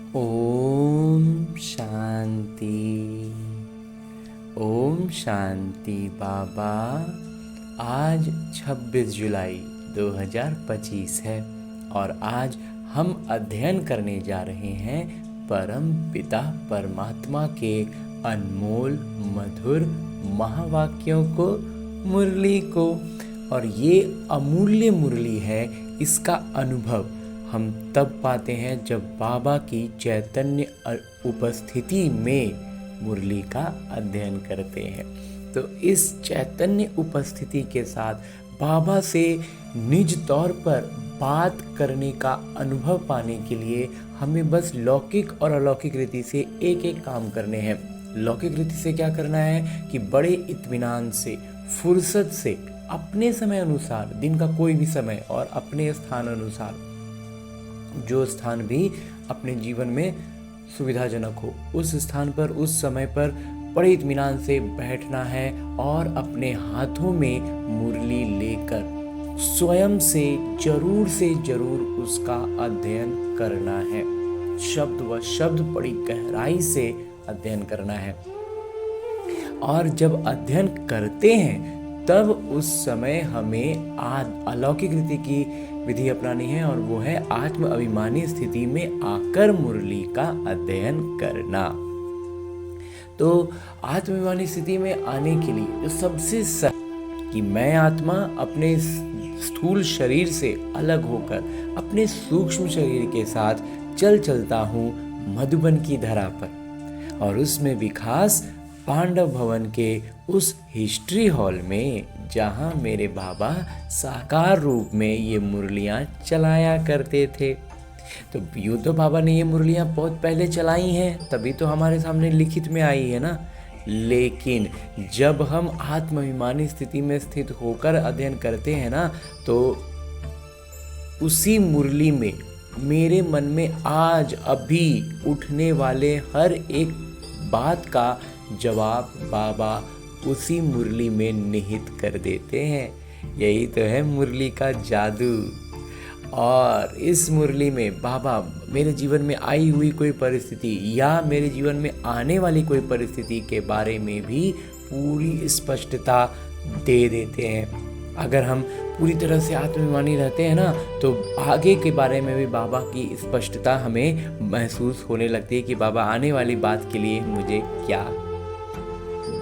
ओम शांति। ओम शांति बाबा। आज 26 जुलाई 2025 है और आज हम अध्ययन करने जा रहे हैं परम पिता परमात्मा के अनमोल मधुर महावाक्यों को, मुरली को। और ये अमूल्य मुरली है। इसका अनुभव हम तब पाते हैं जब बाबा की चैतन्य उपस्थिति में मुरली का अध्ययन करते हैं। तो इस चैतन्य उपस्थिति के साथ बाबा से निज तौर पर बात करने का अनुभव पाने के लिए हमें बस लौकिक और अलौकिक रीति से एक एक काम करने हैं। लौकिक रीति से क्या करना है कि बड़े इत्मीनान से, फुर्सत से, अपने समय अनुसार, दिन का कोई भी समय और अपने स्थान अनुसार, जो स्थान भी अपने जीवन में सुविधाजनक हो, उस स्थान पर उस समय पर बड़े इत्मीनान से बैठना है और अपने हाथों में मुरली लेकर स्वयं से जरूर उसका अध्ययन करना है। शब्द व शब्द बड़ी गहराई से अध्ययन करना है। और जब अध्ययन करते हैं तब उस समय हमें अलौकिक रीति की विधि अपनानी है और वो है आत्म अभिमानी स्थिति में आकर मुरली का अध्ययन करना। तो आत्म अभिमानी स्थिति में आने के लिए जो सबसे सरल कि मैं आत्मा अपने स्थूल शरीर से अलग होकर अपने सूक्ष्म शरीर के साथ चलता हूँ मधुबन की धरा पर, और उसमें भी खास पांडव भवन के उस हिस्ट्री हॉल में जहाँ मेरे बाबा साकार रूप में ये मुरलियाँ चलाया करते थे। तो यूँ तो बाबा ने ये मुरलियाँ बहुत पहले चलाई हैं, तभी तो हमारे सामने लिखित में आई है ना। लेकिन जब हम आत्माभिमानी स्थिति में स्थित होकर अध्ययन करते हैं ना, तो उसी मुरली में मेरे मन में आज अभी उठने वाले हर एक बात का जवाब बाबा उसी मुरली में निहित कर देते हैं। यही तो है मुरली का जादू। और इस मुरली में बाबा मेरे जीवन में आई हुई कोई परिस्थिति या मेरे जीवन में आने वाली कोई परिस्थिति के बारे में भी पूरी स्पष्टता दे देते हैं। अगर हम पूरी तरह से आत्माभिमानी रहते हैं ना, तो आगे के बारे में भी बाबा की स्पष्टता हमें महसूस होने लगती है कि बाबा आने वाली बात के लिए मुझे क्या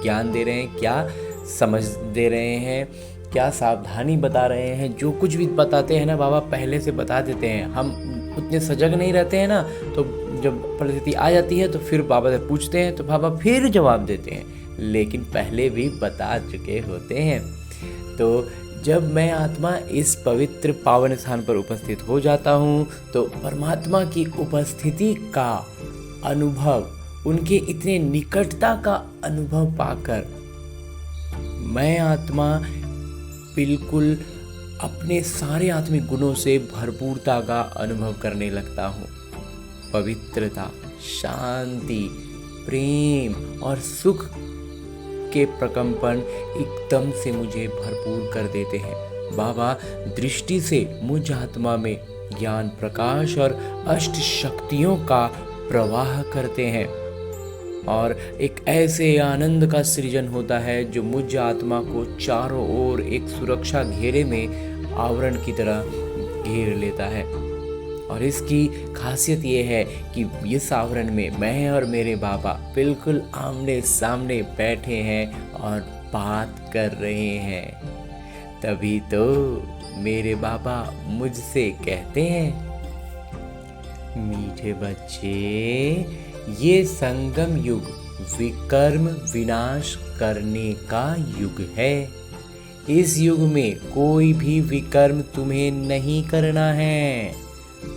ज्ञान दे रहे हैं, क्या समझ दे रहे हैं, क्या सावधानी बता रहे हैं। जो कुछ भी बताते हैं ना बाबा पहले से बता देते हैं। हम उतने सजग नहीं रहते हैं ना, तो जब परिस्थिति आ जाती है तो फिर बाबा से पूछते हैं तो बाबा फिर जवाब देते हैं, लेकिन पहले भी बता चुके होते हैं। तो जब मैं आत्मा इस पवित्र पावन स्थान पर उपस्थित हो जाता हूँ तो परमात्मा की उपस्थिति का अनुभव, उनके इतने निकटता का अनुभव पाकर मैं आत्मा बिल्कुल अपने सारे आत्मिक गुणों से भरपूरता का अनुभव करने लगता हूँ। पवित्रता, शांति, प्रेम और सुख के प्रकंपन एकदम से मुझे भरपूर कर देते हैं। बाबा दृष्टि से मुझ आत्मा में ज्ञान, प्रकाश और अष्ट शक्तियों का प्रवाह करते हैं और एक ऐसे आनंद का सृजन होता है जो मुझ आत्मा को चारों ओर एक सुरक्षा घेरे में आवरण की तरह घेर लेता है। और इसकी खासियत ये है कि इस आवरण में मैं और मेरे बाबा बिल्कुल आमने सामने बैठे हैं और बात कर रहे हैं। तभी तो मेरे बाबा मुझसे कहते हैं, मीठे बच्चे, ये संगम युग विकर्म विनाश करने का युग है। इस युग में कोई भी विकर्म तुम्हें नहीं करना है,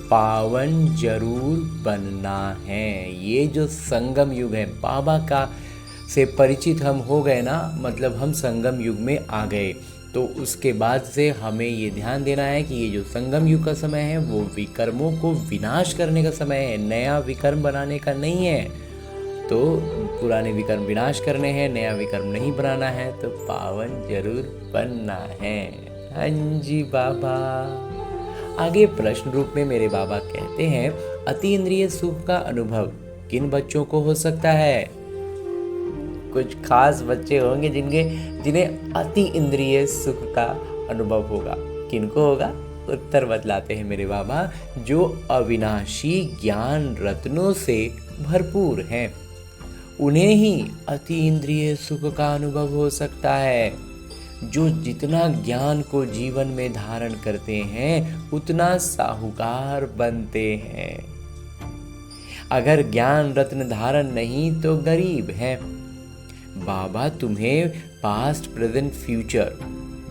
पावन जरूर बनना है। ये जो संगम युग है, बाबा का से परिचित हम हो गए ना, मतलब हम संगम युग में आ गए। तो उसके बाद से हमें ये ध्यान देना है कि ये जो संगम युग का समय है वो विकर्मों को विनाश करने का समय है, नया विकर्म बनाने का नहीं है। तो पुराने विकर्म विनाश करने हैं, नया विकर्म नहीं बनाना है, तो पावन जरूर बनना है। हाँ जी बाबा। आगे प्रश्न रूप में मेरे बाबा कहते हैं, अति इंद्रिय सुख का अनुभव किन बच्चों को हो सकता है? कुछ खास बच्चे होंगे जिन्हें अति इंद्रिय सुख का अनुभव होगा। किनको होगा? उत्तर बतलाते हैं मेरे बाबा, जो अविनाशी ज्ञान रत्नों से भरपूर हैं, उन्हें ही अति इंद्रिय सुख का अनुभव हो सकता है। जो जितना ज्ञान को जीवन में धारण करते हैं उतना साहूकार बनते हैं। अगर ज्ञान रत्न धारण नहीं तो गरीब हैं। बाबा तुम्हें पास्ट, प्रेजेंट, फ्यूचर,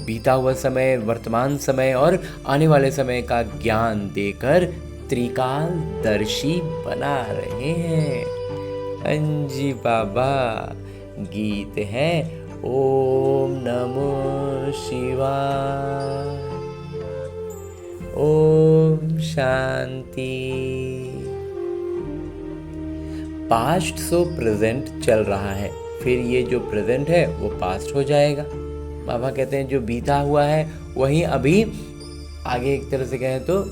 बीता हुआ समय, वर्तमान समय और आने वाले समय का ज्ञान देकर त्रिकालदर्शी बना रहे हैं। हाँ जी बाबा, गीत है ओम नमो शिवाय, Om Shanti. Past so present चल रहा है, फिर ये जो प्रेजेंट है वो पास्ट हो जाएगा। बाबा कहते हैं जो बीता हुआ है वही अभी आगे एक तरह से कहें तो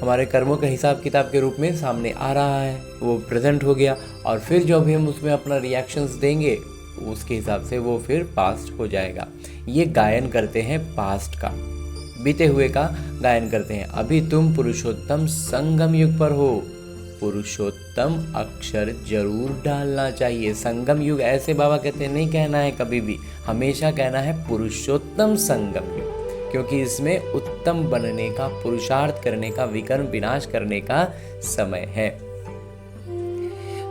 हमारे कर्मों के हिसाब किताब के रूप में सामने आ रहा है, वो प्रेजेंट हो गया। और फिर जो भी हम उसमें अपना रिएक्शंस देंगे उसके हिसाब से वो फिर पास्ट हो जाएगा। ये गायन करते हैं पास्ट का, बीते हुए का गायन करते हैं। अभी तुम पुरुषोत्तम संगम युग पर हो। पुरुषोत्तम अक्षर जरूर डालना चाहिए। संगम युग ऐसे बाबा कहते हैं नहीं कहना है कभी भी, हमेशा कहना है पुरुषोत्तम संगम युग, क्योंकि इसमें उत्तम बनने का, पुरुषार्थ करने का, विकर्म विनाश करने का समय है।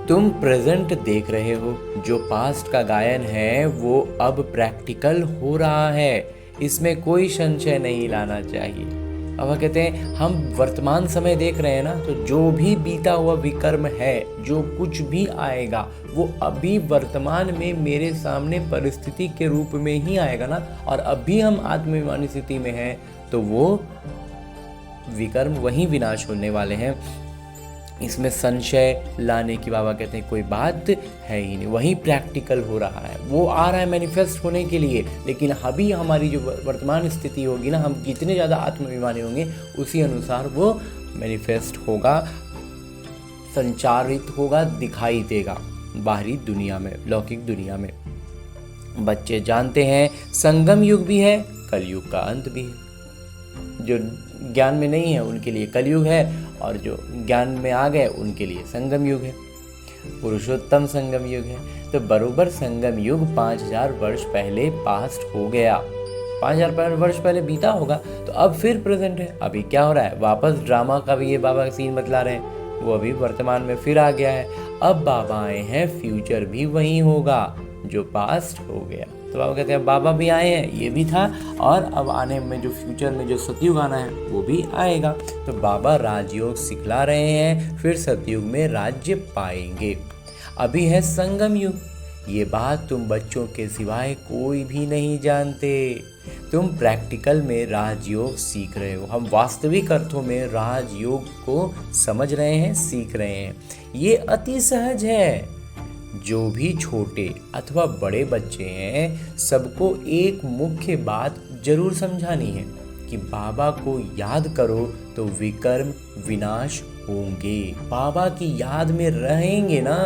तुम प्रेजेंट देख रहे हो, जो पास्ट का गायन है वो अब प्रैक्टिकल हो रहा है, इसमें कोई संशय नहीं लाना चाहिए। अब वह कहते हैं हम वर्तमान समय देख रहे हैं ना, तो जो भी बीता हुआ विकर्म है, जो कुछ भी आएगा वो अभी वर्तमान में मेरे सामने परिस्थिति के रूप में ही आएगा ना। और अभी हम आत्माभिमानी स्थिति में हैं तो वो विकर्म वहीं विनाश होने वाले हैं। इसमें संशय लाने की बाबा कहते हैं कोई बात है ही नहीं, वही प्रैक्टिकल हो रहा है, वो आ रहा है मैनिफेस्ट होने के लिए। लेकिन अभी हमारी जो वर्तमान स्थिति होगी ना, हम जितने ज़्यादा आत्माभिमानी होंगे उसी अनुसार वो मैनिफेस्ट होगा, संचारित होगा, दिखाई देगा बाहरी दुनिया में, लौकिक दुनिया में। बच्चे जानते हैं संगम युग भी है, कलयुग का अंत भी है। जो ज्ञान में नहीं है उनके लिए कलयुग है, और जो ज्ञान में आ गए उनके लिए संगम युग है, पुरुषोत्तम संगम युग है। तो बरोबर संगम युग 5000 वर्ष पहले पास्ट हो गया, 5000 वर्ष पहले बीता होगा, तो अब फिर प्रेजेंट है। अभी क्या हो रहा है, वापस ड्रामा का भी ये बाबा सीन बतला रहे हैं, वो अभी वर्तमान में फिर आ गया है। अब बाबा आए हैं, फ्यूचर भी वही होगा जो पास्ट हो गया। तो बाबा कहते हैं बाबा भी आए हैं, ये भी था, और अब आने में जो फ्यूचर में जो सतयुग आना है वो भी आएगा। तो बाबा राजयोग सिखला रहे हैं, फिर सतयुग में राज्य पाएंगे। अभी है संगम युग, ये बात तुम बच्चों के सिवाय कोई भी नहीं जानते। तुम प्रैक्टिकल में राजयोग सीख रहे हो, हम वास्तविक अर्थों में राजयोग को समझ रहे हैं, सीख रहे हैं। ये अति सहज है। जो भी छोटे अथवा बड़े बच्चे हैं, सबको एक मुख्य बात जरूर समझानी है कि बाबा को याद करो तो विकर्म विनाश होंगे। बाबा की याद में रहेंगे ना,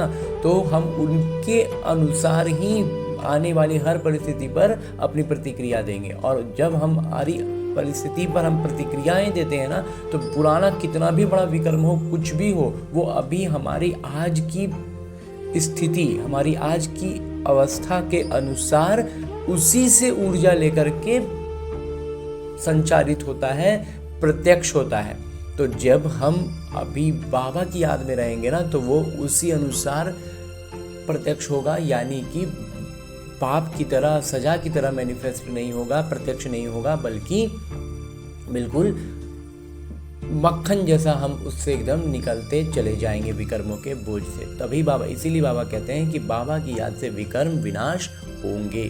तो हम उनके अनुसार ही आने वाली हर परिस्थिति पर अपनी प्रतिक्रिया देंगे। और जब हमारी परिस्थिति पर हम प्रतिक्रियाएं देते हैं ना, तो पुराना कितना भी बड़ा विकर्म हो, कुछ भी हो, वो अभी हमारी आज की स्थिति, हमारी आज की अवस्था के अनुसार उसी से ऊर्जा लेकर के संचारित होता है, प्रत्यक्ष होता है। तो जब हम अभी बाबा की याद में रहेंगे ना, तो वो उसी अनुसार प्रत्यक्ष होगा, यानी कि पाप की तरह, सजा की तरह मैनिफेस्ट नहीं होगा, प्रत्यक्ष नहीं होगा, बल्कि बिल्कुल मक्खन जैसा हम उससे एकदम निकलते चले जाएंगे विकर्मों के बोझ से। तभी बाबा, इसीलिए बाबा कहते हैं कि बाबा की याद से विकर्म विनाश होंगे।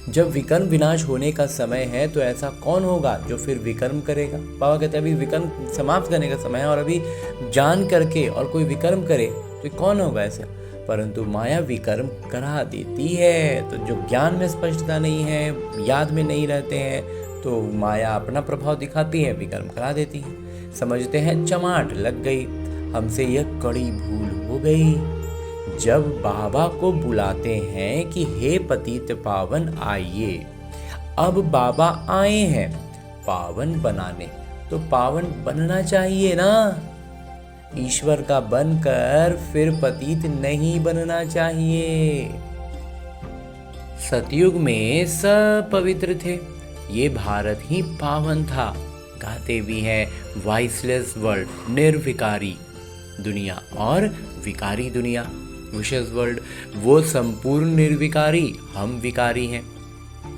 जब विकर्म विनाश होने का समय है तो ऐसा कौन होगा जो फिर विकर्म करेगा? बाबा कहते हैं अभी विकर्म समाप्त करने का समय है, और अभी जान करके और कोई विकर्म करे तो कौन होगा ऐसे? परंतु माया विकर्म करा देती है। तो जो ज्ञान में स्पष्टता नहीं है, याद में नहीं रहते हैं, तो माया अपना प्रभाव दिखाती है, विकर्म करा देती है। समझते हैं चमाट लग गई, हमसे यह कड़ी भूल हो गई। जब बाबा को बुलाते हैं कि हे पतित पावन आइए, अब बाबा आए हैं पावन बनाने, तो पावन बनना चाहिए ना। ईश्वर का बनकर फिर पतित नहीं बनना चाहिए। सतयुग में सब पवित्र थे, ये भारत ही पावन था। गाते भी हैं वाइसलेस वर्ल्ड, निर्विकारी दुनिया और विकारी दुनिया, विशेष वर्ल्ड। वो संपूर्ण निर्विकारी, हम विकारी हैं।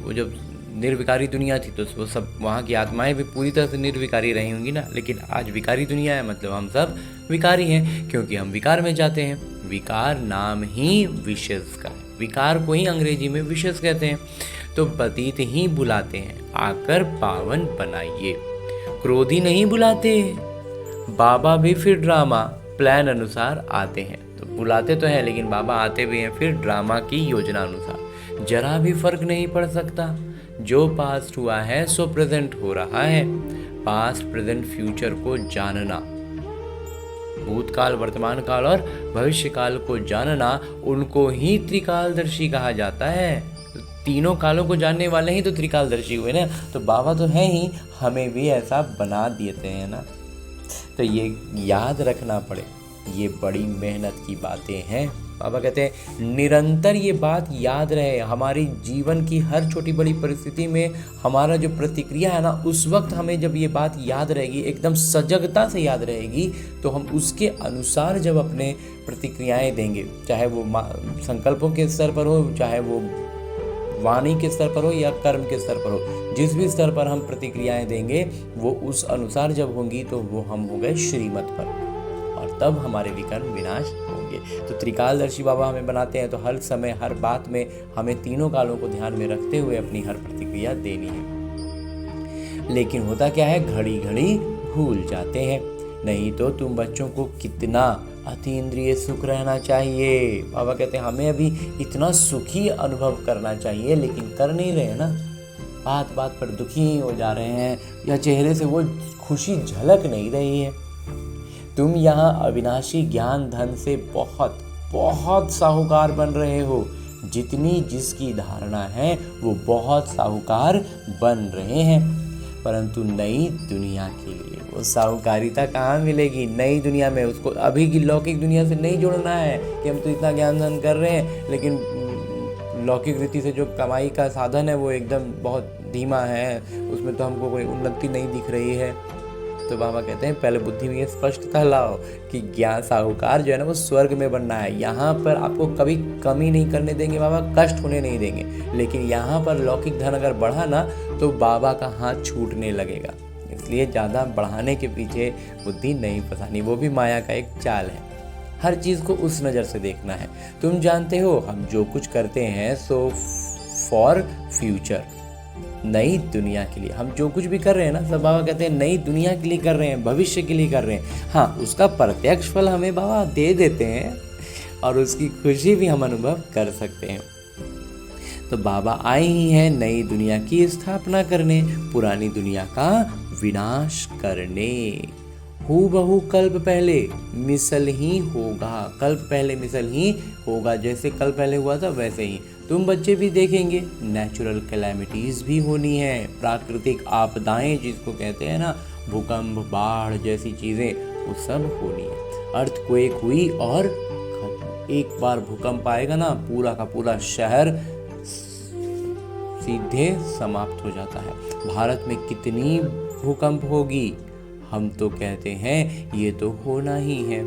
वो जब निर्विकारी दुनिया थी तो वो सब, वहाँ की आत्माएं भी पूरी तरह से निर्विकारी रही होंगी ना, लेकिन आज विकारी दुनिया है, मतलब हम सब विकारी हैं, क्योंकि हम विकार में जाते हैं। विकार नाम ही विशेष का है, विकार को ही अंग्रेजी में विशेष कहते हैं। तो पतित ही बुलाते हैं, आकर पावन बनाइए। क्रोधी नहीं बुलाते, बाबा भी फिर ड्रामा प्लान अनुसार आते हैं। तो बुलाते तो हैं, लेकिन बाबा आते भी हैं फिर ड्रामा की योजना अनुसार। जरा भी फर्क नहीं पड़ सकता, जो पास्ट हुआ है सो प्रेजेंट हो रहा है। पास्ट प्रेजेंट फ्यूचर को जानना, भूतकाल वर्तमान काल और भविष्य काल को जानना, उनको ही त्रिकालदर्शी कहा जाता है। तो तीनों कालों को जानने वाले ही तो त्रिकालदर्शी हुए ना। तो बाबा तो हैं ही, हमें भी ऐसा बना देते हैं ना। तो ये याद रखना पड़े, ये बड़ी मेहनत की बातें हैं। बाबा कहते हैं निरंतर ये बात याद रहे, हमारी जीवन की हर छोटी बड़ी परिस्थिति में हमारा जो प्रतिक्रिया है ना, उस वक्त हमें जब ये बात याद रहेगी, एकदम सजगता से याद रहेगी, तो हम उसके अनुसार जब अपने प्रतिक्रियाएं देंगे, चाहे वो संकल्पों के स्तर पर हो, चाहे वो वाणी के स्तर पर हो या कर्म के स्तर पर हो, जिस भी स्तर पर हम प्रतिक्रियाएं देंगे वो उस अनुसार जब होंगी तो वो हम हो गए श्रीमत पर, और तब हमारे विकर्म विनाश होंगे। तो त्रिकालदर्शी बाबा हमें बनाते हैं, तो हर समय हर बात में हमें तीनों कालों को ध्यान में रखते हुए अपनी हर प्रतिक्रिया देनी है। लेकिन होता क्या है, घड़ी घड़ी भूल जाते हैं। नहीं तो तुम बच्चों को कितना अतीन्द्रिय सुख रहना चाहिए। बाबा कहते हैं हमें अभी इतना सुखी अनुभव करना चाहिए, लेकिन कर नहीं रहे ना। बात बात पर दुखी हो जा रहे हैं, या चेहरे से वो खुशी झलक नहीं रही है। तुम यहाँ अविनाशी ज्ञान धन से बहुत बहुत साहूकार बन रहे हो। जितनी जिसकी धारणा है वो बहुत साहूकार बन रहे हैं, परंतु नई दुनिया के लिए वो साहूकारिता कहाँ मिलेगी। नई दुनिया में उसको अभी की लौकिक दुनिया से नहीं जोड़ना है कि हम तो इतना ज्ञान धन कर रहे हैं, लेकिन लौकिक रीति से जो कमाई का साधन है वो एकदम बहुत धीमा है, उसमें तो हमको कोई उन्नति नहीं दिख रही है। तो बाबा कहते हैं पहले बुद्धि में ये स्पष्टता लाओ कि ज्ञान साहूकार जो है ना वो स्वर्ग में बनना है। यहाँ पर आपको कभी कमी नहीं करने देंगे बाबा, कष्ट होने नहीं देंगे। लेकिन यहाँ पर लौकिक धन अगर बढ़ा ना तो बाबा का हाथ छूटने लगेगा। इसलिए ज़्यादा बढ़ाने के पीछे बुद्धि नहीं फंसानी, वो भी माया का एक चाल है। हर चीज़ को उस नज़र से देखना है। तुम जानते हो हम जो कुछ करते हैं सो फॉर फ्यूचर, नई दुनिया के लिए। हम जो कुछ भी कर रहे हैं ना, सब बाबा कहते हैं नई दुनिया के लिए कर रहे हैं, भविष्य के लिए कर रहे हैं। हाँ, उसका प्रत्यक्ष फल हमें बाबा दे देते हैं और उसकी खुशी भी हम अनुभव कर सकते हैं। तो बाबा आए ही हैं नई दुनिया की स्थापना करने, पुरानी दुनिया का विनाश करने। हूबहू कल्प पहले मिसल ही होगा, कल्प पहले मिसल ही होगा। जैसे कल्प पहले हुआ था वैसे ही तुम बच्चे भी देखेंगे। नेचुरल कैलेमिटीज़ भी होनी है, प्राकृतिक आपदाएं जिसको कहते हैं ना, भूकंप बाढ़ जैसी चीज़ें, वो सब होनी है। अर्थक्वेक हुई और खत्म। एक बार भूकंप आएगा ना, पूरा का पूरा शहर सीधे समाप्त हो जाता है। भारत में कितनी भूकंप होगी, हम तो कहते हैं ये तो होना ही है।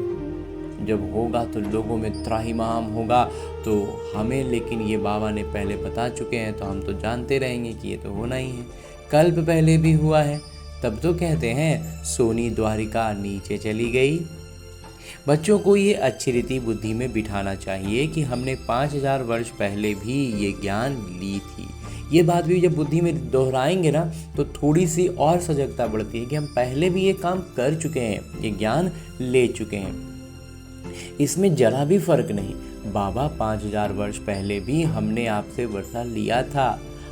जब होगा तो लोगों में त्राहिमाम होगा, तो हमें लेकिन ये बाबा ने पहले बता चुके हैं, तो हम तो जानते रहेंगे कि ये तो होना ही है। कल्प पहले भी हुआ है, तब तो कहते हैं सोनी द्वारिका नीचे चली गई। बच्चों को ये अच्छी रीति बुद्धि में बिठाना चाहिए कि हमने 5000 वर्ष पहले भी ये ज्ञान ली थी। ये बात भी जब बुद्धि में दोहराएंगे ना तो थोड़ी सी और सजगता बढ़ती है कि हम पहले भी ये काम कर चुके हैं, ये ज्ञान ले चुके हैं। इसमें जरा भी फर्क नहीं। बाबा 5000 वर्ष पहले भी हमने आपसे वर्षा लिया था,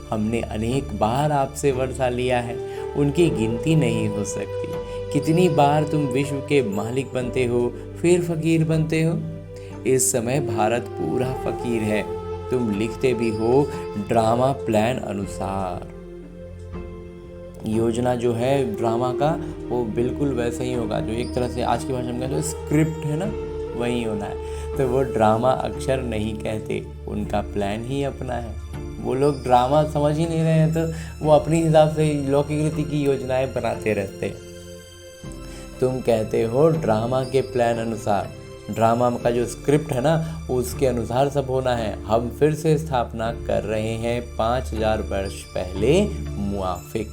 हमने अनेक बार आपसे वर्षा लिया है, उनकी गिनती नहीं हो सकती। कितनी बार तुम विश्व के मालिक बनते हो, फिर फकीर बनते हो। इस समय भारत पूरा फकीर है। तुम लिखते भी हो ड्रामा प्लान अनुसार। योजना जो है ड्रामा का वो बिल्कुल वैसा ही होगा, जो एक तरह से आज की भाषा में कहते हैं स्क्रिप्ट है ना, वही होना है। तो वो ड्रामा अक्षर नहीं कहते, उनका प्लान ही अपना है। वो लोग ड्रामा समझ ही नहीं रहे हैं, तो वो अपनी हिसाब से लौकिक की योजनाएं बनाते रहते। तुम कहते हो ड्रामा के प्लान अनुसार, ड्रामा का जो स्क्रिप्ट है ना उसके अनुसार सब होना है। हम फिर से स्थापना कर रहे हैं 5000 वर्ष पहले मुआफिक।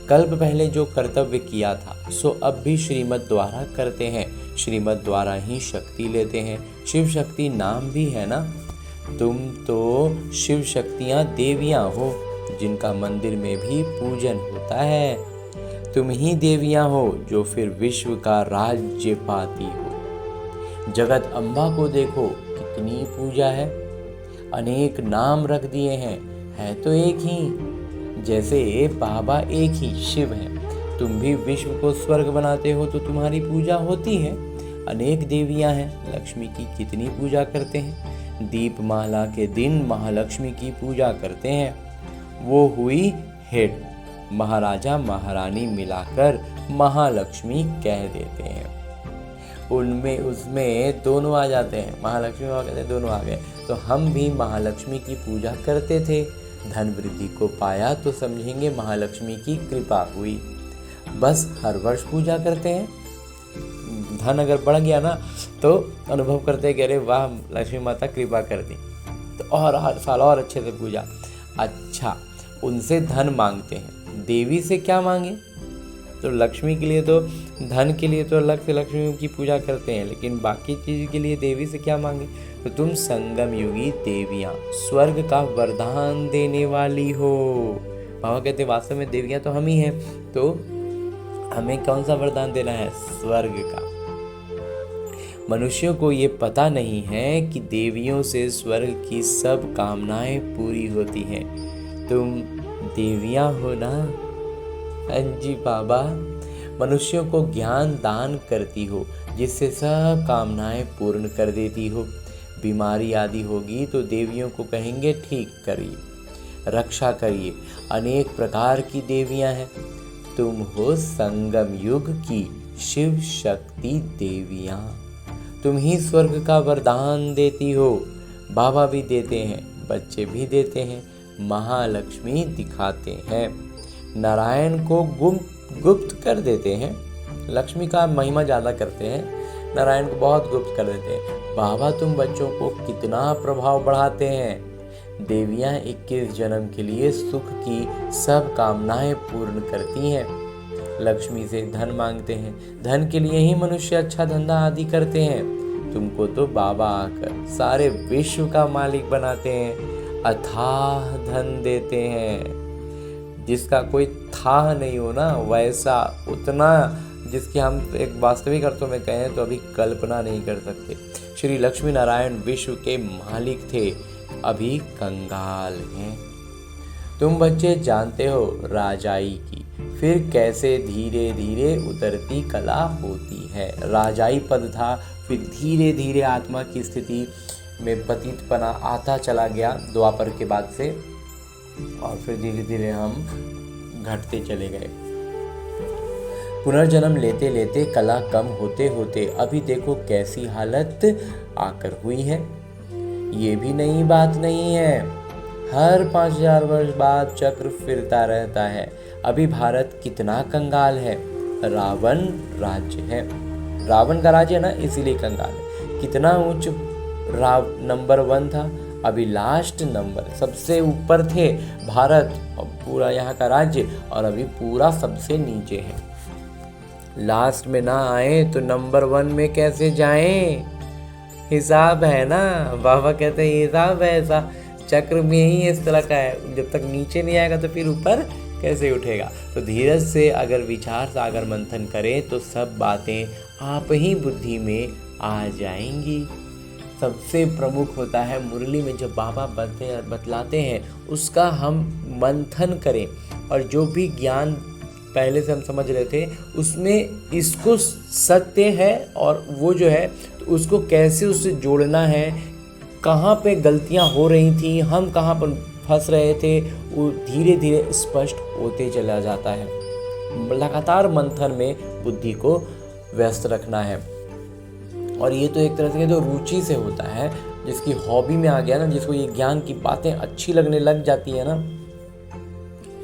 कल्प पहले जो कर्तव्य किया था सो अब भी श्रीमत द्वारा करते हैं। श्रीमत द्वारा ही शक्ति लेते हैं। शिव शक्ति नाम भी है ना। तुम तो शिव शक्तियाँ देवियाँ हो, जिनका मंदिर में भी पूजन होता है। तुम ही देवियाँ हो जो फिर विश्व का राज्य पाती हो। जगत अम्बा को देखो, कितनी पूजा है। अनेक नाम रख दिए हैं, है तो एक ही। जैसे बाबा एक ही शिव हैं। तुम भी विश्व को स्वर्ग बनाते हो तो तुम्हारी पूजा होती है। अनेक देवियां हैं, लक्ष्मी की कितनी पूजा करते हैं। दीपमाला के दिन महालक्ष्मी की पूजा करते हैं। वो हुई हेड, महाराजा महारानी मिलाकर महालक्ष्मी कह देते हैं। उनमें उसमें दोनों आ जाते हैं, महालक्ष्मी बाबा कहते हैं दोनों आ गए। तो हम भी महालक्ष्मी की पूजा करते थे। धन वृद्धि को पाया तो समझेंगे महालक्ष्मी की कृपा हुई। बस हर वर्ष पूजा करते हैं। धन अगर बढ़ गया ना तो अनुभव करते हैं कि अरे वाह लक्ष्मी माता कृपा कर दी, तो और हर साल और अच्छे से पूजा। अच्छा, उनसे धन मांगते हैं। देवी से क्या मांगे? तो लक्ष्मी के लिए तो धन के लिए तो अलग से लक्ष्मी की पूजा करते हैं, लेकिन बाकी चीज़ के लिए देवी से क्या मांगे? तो तुम संगम युगी देवियाँ, स्वर्ग का वरदान देने वाली हो। बाबा कहते वास्तव में देवियाँ तो हम ही हैं, तो हमें कौन सा वरदान देना है? स्वर्ग का। मनुष्यों को ये पता नहीं है कि देवियों से स्वर्ग की सब कामनाएं पूरी होती हैं। तुम देवियाँ हो ना? हाँ जी बाबा। मनुष्यों को ज्ञान दान करती हो, जिससे सब कामनाएं पूर्ण कर देती हो। बीमारी आदि होगी तो देवियों को कहेंगे ठीक करिए, रक्षा करिए। अनेक प्रकार की देवियां हैं। तुम हो संगम युग की शिव शक्ति देवियां। तुम ही स्वर्ग का वरदान देती हो। बाबा भी देते हैं, बच्चे भी देते हैं, महालक्ष्मी दिखाते हैं, नारायण को गुप्त कर देते हैं। लक्ष्मी का महिमा ज़्यादा करते हैं, नारायण को बहुत गुप्त कर देते हैं। बाबा तुम बच्चों को कितना प्रभाव बढ़ाते हैं। देवियाँ 21 जन्म के लिए सुख की सब कामनाएं पूर्ण करती हैं। लक्ष्मी से धन मांगते हैं, धन के लिए ही मनुष्य अच्छा धंधा आदि करते हैं। तुमको तो बाबा आकर सारे विश्व का मालिक बनाते हैं, अथाह धन देते हैं। जिसका कोई था नहीं हो ना, वैसा उतना जिसकी हम एक वास्तविक अर्थों में कहें तो अभी कल्पना नहीं कर सकते। श्री लक्ष्मी नारायण विश्व के मालिक थे, अभी कंगाल हैं। तुम बच्चे जानते हो राजाई की फिर कैसे धीरे धीरे उतरती कला होती है। राजाई पद था, फिर धीरे धीरे आत्मा की स्थिति में पतितपना आता चला गया द्वापर के बाद से, और फिर धीरे धीरे हम घटते चले गए। पुनर्जन्म लेते लेते कला कम होते होते अभी देखो कैसी हालत आकर हुई है। ये भी नई बात नहीं है। हर 5000 वर्ष बाद चक्र फिरता रहता है। अभी भारत कितना कंगाल है। रावण राज्य है, रावण का राज्य है ना, इसीलिए कंगाल है। कितना उच्च नंबर 1 था, अभी लास्ट नंबर सबसे ऊपर थे भारत और पूरा यहाँ का राज्य, और अभी पूरा सबसे नीचे है। लास्ट में ना आए तो नंबर 1 में कैसे जाएं? हिसाब है ना, बाबा कहते हैं हिसाब है ऐसा, चक्र में ही इस तरह का है। जब तक नीचे नहीं आएगा तो फिर ऊपर कैसे उठेगा। तो धीरज से अगर विचार सागर मंथन करें तो सब बातें आप ही बुद्धि में आ जाएंगी। सबसे प्रमुख होता है मुरली में जब बाबा बतलाते हैं उसका हम मंथन करें और जो भी ज्ञान पहले से हम समझ रहे थे उसमें इसको सत्य है और वो जो है तो उसको कैसे उससे जोड़ना है, कहाँ पे गलतियाँ हो रही थी, हम कहाँ पर फंस रहे थे, वो धीरे धीरे स्पष्ट होते चला जाता है। लगातार मंथन में बुद्धि को व्यस्त रखना है और ये तो एक तरह से तो रुचि से होता है, जिसकी हॉबी में आ गया ना, जिसको ये ज्ञान की बातें अच्छी लगने लग जाती है ना,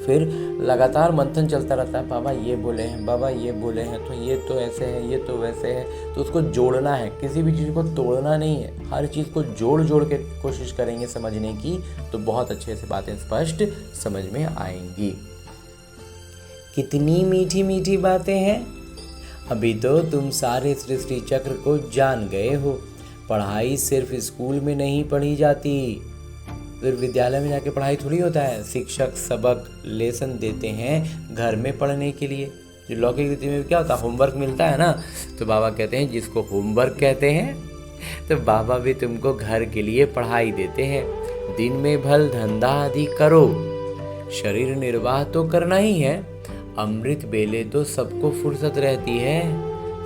फिर लगातार मंथन चलता रहता है। बाबा ये बोले हैं, बाबा ये बोले हैं, तो ये तो ऐसे है, ये तो वैसे है, तो उसको जोड़ना है, किसी भी चीज़ को तोड़ना नहीं है, हर चीज़ को जोड़ जोड़ के कोशिश करेंगे समझने की, तो बहुत अच्छे से बातें स्पष्ट समझ में आएंगी। कितनी मीठी मीठी बातें हैं, अभी तो तुम सारे सृष्टि चक्र को जान गए हो। पढ़ाई सिर्फ स्कूल में नहीं पढ़ी जाती, फिर विद्यालय में जाके पढ़ाई थोड़ी होता है। शिक्षक सबक लेसन देते हैं घर में पढ़ने के लिए। जो लौकिक रीति में क्या होता है, होमवर्क मिलता है ना, तो बाबा कहते हैं जिसको होमवर्क कहते हैं, तो बाबा भी तुमको घर के लिए पढ़ाई देते हैं। दिन में भल धंधा आदि करो, शरीर निर्वाह तो करना ही है। अमृत बेले तो सबको फुर्सत रहती है।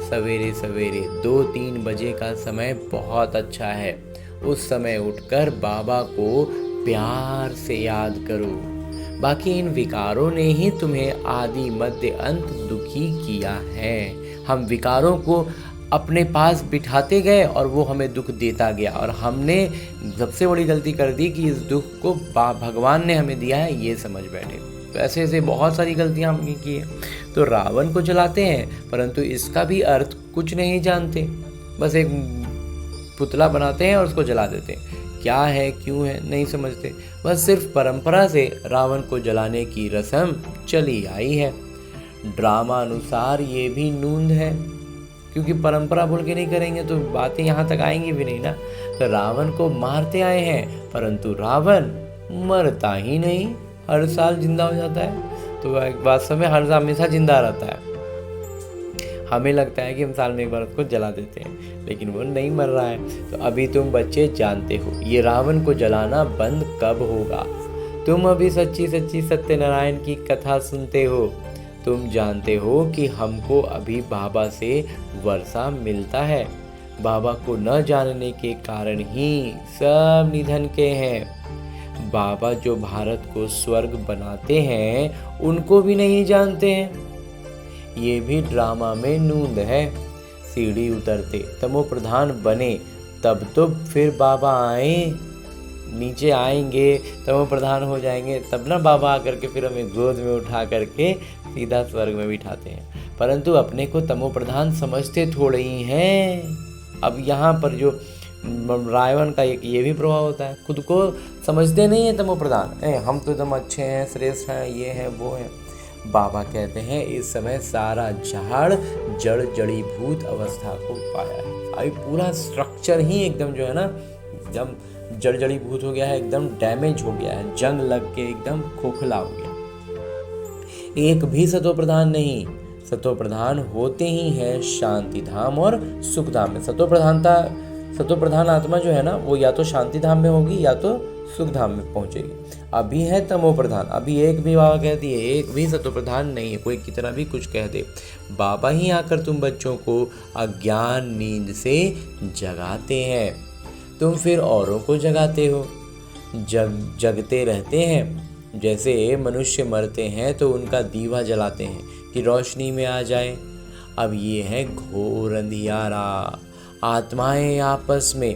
सवेरे सवेरे 2-3 बजे का समय बहुत अच्छा है। उस समय उठकर बाबा को प्यार से याद करो। बाकी इन विकारों ने ही तुम्हें आदि मध्य अंत दुखी किया है। हम विकारों को अपने पास बिठाते गए और वो हमें दुख देता गया, और हमने सबसे बड़ी गलती कर दी कि इस दुख को भगवान ने हमें दिया है ये समझ बैठे। तो ऐसे ऐसे बहुत सारी गलतियां हमने की है। तो रावण को जलाते हैं परंतु इसका भी अर्थ कुछ नहीं जानते, बस एक पुतला बनाते हैं और उसको जला देते हैं। क्या है क्यों है नहीं समझते, बस सिर्फ परंपरा से रावण को जलाने की रस्म चली आई है। ड्रामा अनुसार ये भी नूंद है, क्योंकि परंपरा बोल के नहीं करेंगे तो बातें यहाँ तक आएंगी भी नहीं ना। तो रावण को मारते आए हैं परंतु रावण मरता ही नहीं, हर साल जिंदा हो जाता है। तो वास्तव में हर हमेशा जिंदा रहता है। हमें लगता है कि हम साल में एक बार उसको जला देते हैं, लेकिन वो नहीं मर रहा है। तो अभी तुम बच्चे जानते हो ये रावण को जलाना बंद कब होगा। तुम अभी सच्ची सच्ची सत्यनारायण की कथा सुनते हो। तुम जानते हो कि हमको अभी बाबा से वर्षा मिलता है। बाबा को न जानने के कारण ही सब निधन के हैं। बाबा जो भारत को स्वर्ग बनाते हैं उनको भी नहीं जानते हैं। ये भी ड्रामा में नूंद है। सीढ़ी उतरते तमो प्रधान बने तब तो फिर बाबा आए, नीचे आएंगे तमो प्रधान हो जाएंगे, तब ना बाबा आकर के फिर हमें गोद में उठा करके सीधा स्वर्ग में बिठाते हैं। परंतु अपने को तमो प्रधान समझते थोड़े ही हैं। अब यहाँ पर जो रावण का एक ये भी प्रभाव होता है, खुद को समझते नहीं है तमो प्रधान, हम तो एकदम अच्छे हैं, श्रेष्ठ हैं, ये हैं वो हैं। बाबा कहते हैं इस समय सारा झाड़ जड़ जड़ीभूत अवस्था को पाया है। अभी पूरा स्ट्रक्चर ही एकदम जो है ना एकदम जड़ जड़ीभूत हो गया है, एकदम डैमेज हो गया है, जंग लग के एकदम खोखला हो गया। एक भी सतो प्रधान नहीं, सतो प्रधान होते ही है शांति धाम और सुख धाम में। सतो प्रधान आत्मा जो है ना वो या तो शांति धाम में होगी या तो सुख धाम में पहुंचेगी। अभी है तमो प्रधान, अभी एक भी बाबा कहती है एक भी सतो प्रधान नहीं है। कोई कितना भी कुछ कह दे, बाबा ही आकर तुम बच्चों को अज्ञान नींद से जगाते हैं। तुम फिर औरों को जगाते हो, जगते रहते हैं। जैसे मनुष्य मरते हैं तो उनका दीवा जलाते हैं कि रोशनी में आ जाए। अब ये है घोर अंधियारा। आत्माएं आपस में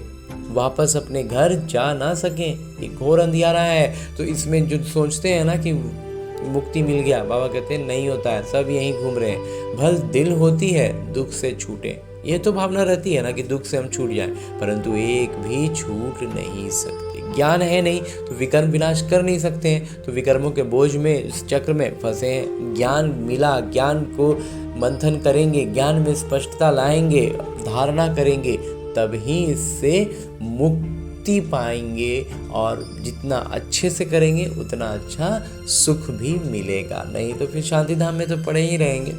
वापस अपने घर जा ना सकें, ये घोर अंधियारा है। तो इसमें जो सोचते हैं ना कि मुक्ति मिल गया, बाबा कहते हैं नहीं होता है, सब यहीं घूम रहे हैं। भल दिल होती है दुख से छूटे, ये तो भावना रहती है ना कि दुख से हम छूट जाएं, परंतु एक भी छूट नहीं सकते। ज्ञान है नहीं तो विकर्म विनाश कर नहीं सकते हैं, तो विकर्मों के बोझ में इस चक्र में फंसे हैं। ज्ञान मिला, ज्ञान को मंथन करेंगे, ज्ञान में स्पष्टता लाएंगे, धारणा करेंगे, तब ही इससे मुक्ति पाएंगे। और जितना अच्छे से करेंगे उतना अच्छा सुख भी मिलेगा, नहीं तो फिर शांति धाम में तो पड़े ही रहेंगे।